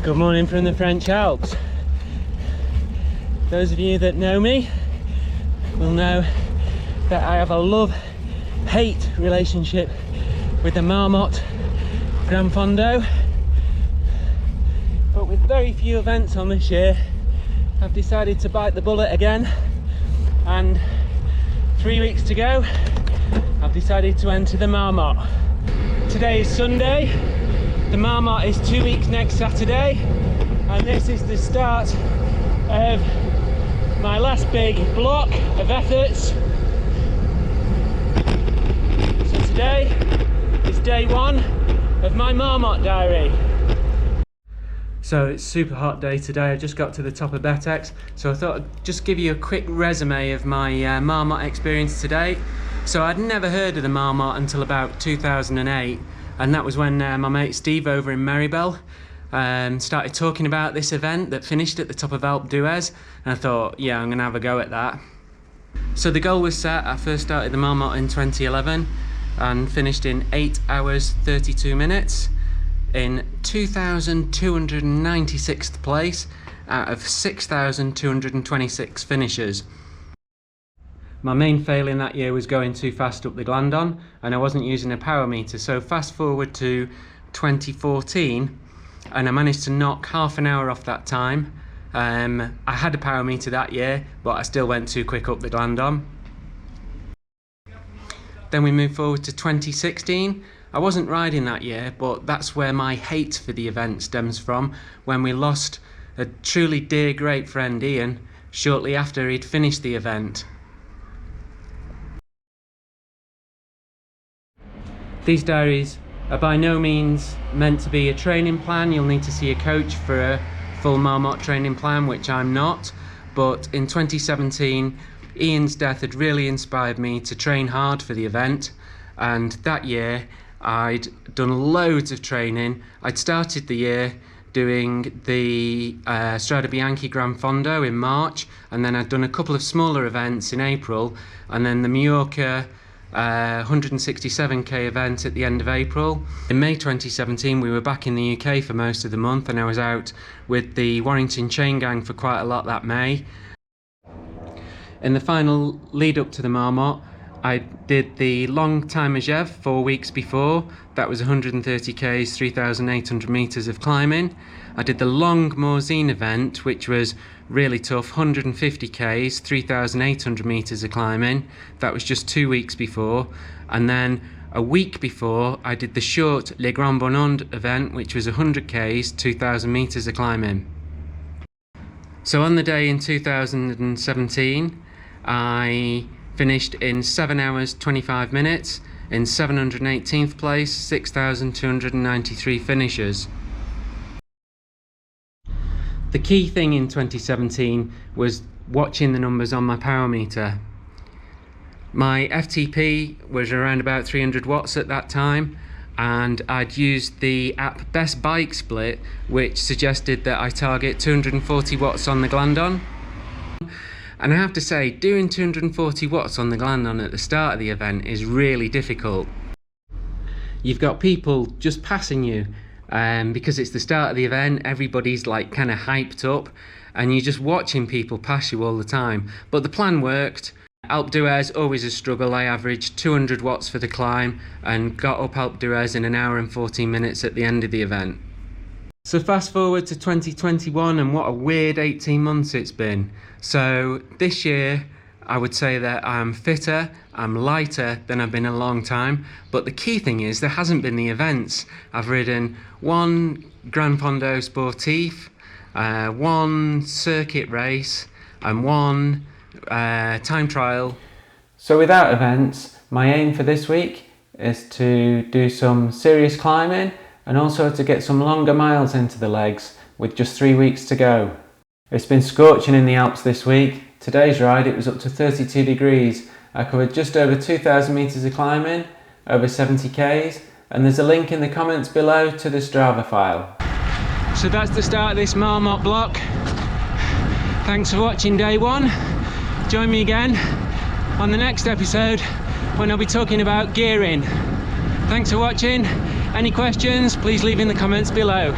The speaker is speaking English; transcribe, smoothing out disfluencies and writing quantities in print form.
Good morning from the French Alps. Those of you that know me will know that I have a love-hate relationship with the Marmotte Granfondo, but with very few events on this year, I've decided to bite the bullet again, and 3 weeks to go, I've decided to enter the Marmotte. Today is Sunday, the Marmotte is 2 weeks next Saturday, and this is the start of my last big block of efforts. So today is day one of my Marmotte diary. So it's a super hot day today. I just got to the top of Betex, so I thought I'd just give you a quick resume of my Marmotte experience today. So I'd never heard of the Marmotte until about 2008, and that was when my mate Steve over in Maribel started talking about this event that finished at the top of Alpe D'Huez, and I thought, yeah, I'm gonna have a go at that. So the goal was set. I first started the Marmotte in 2011 and finished in 8 hours 32 minutes in 2,296th place out of 6,226 finishers. My main fail in that year was going too fast up the Glandon, and I wasn't using a power meter. So fast forward to 2014, and I managed to knock half an hour off that time. I had a power meter that year, but I still went too quick up the Glandon. Then we moved forward to 2016. I wasn't riding that year, but that's where my hate for the event stems from, when we lost a truly dear great friend Ian shortly after he'd finished the event. These diaries are by no means meant to be a training plan. You'll need to see a coach for a full Marmotte training plan, which I'm not. But in 2017, Ian's death had really inspired me to train hard for the event, and that year I'd done loads of training. I'd started the year doing the Strade Bianche Granfondo in March, and then I'd done a couple of smaller events in April, and then the Mallorca 167k event at the end of April. In May 2017 we were back in the UK for most of the month, and I was out with the Warrington Chain Gang for quite a lot that May. In the final lead up to the Marmotte, I did the long Timecode 4 weeks before. That was 130k's, 3,800 metres of climbing. I did the long Morzine event, which was really tough, 150k's, 3,800 metres of climbing. That was just 2 weeks before. And then a week before, I did the short Le Grand Bonheur event, which was 100k's, 2,000 metres of climbing. So on the day in 2017, I finished in 7 hours 25 minutes in 718th place, 6,293 finishers. The key thing in 2017 was watching the numbers on my power meter. My FTP was around about 300 watts at that time, and I'd used the app Best Bike Split, which suggested that I target 240 watts on the Glandon. And I have to say, doing 240 watts on the Glandon at the start of the event is really difficult. You've got people just passing you, because it's the start of the event, everybody's like kind of hyped up, and you're just watching people pass you all the time. But the plan worked. Alpe D'Huez, always a struggle. I averaged 200 watts for the climb and got up Alpe D'Huez in 1 hour and 14 minutes at the end of the event. So fast forward to 2021, and what a weird 18 months it's been. So this year, I would say that I'm fitter, I'm lighter than I've been in a long time, but the key thing is there hasn't been the events. I've ridden 1 Granfondo Sportif, 1 circuit race, and 1 time trial. So without events, my aim for this week is to do some serious climbing and also to get some longer miles into the legs with just 3 weeks to go. It's been scorching in the Alps this week. Today's ride, it was up to 32 degrees. I covered just over 2,000 metres of climbing, over 70k's, and there's a link in the comments below to the Strava file. So that's the start of this Marmotte block. Thanks for watching day one. Join me again on the next episode when I'll be talking about gearing. Thanks for watching. Any questions, please leave in the comments below.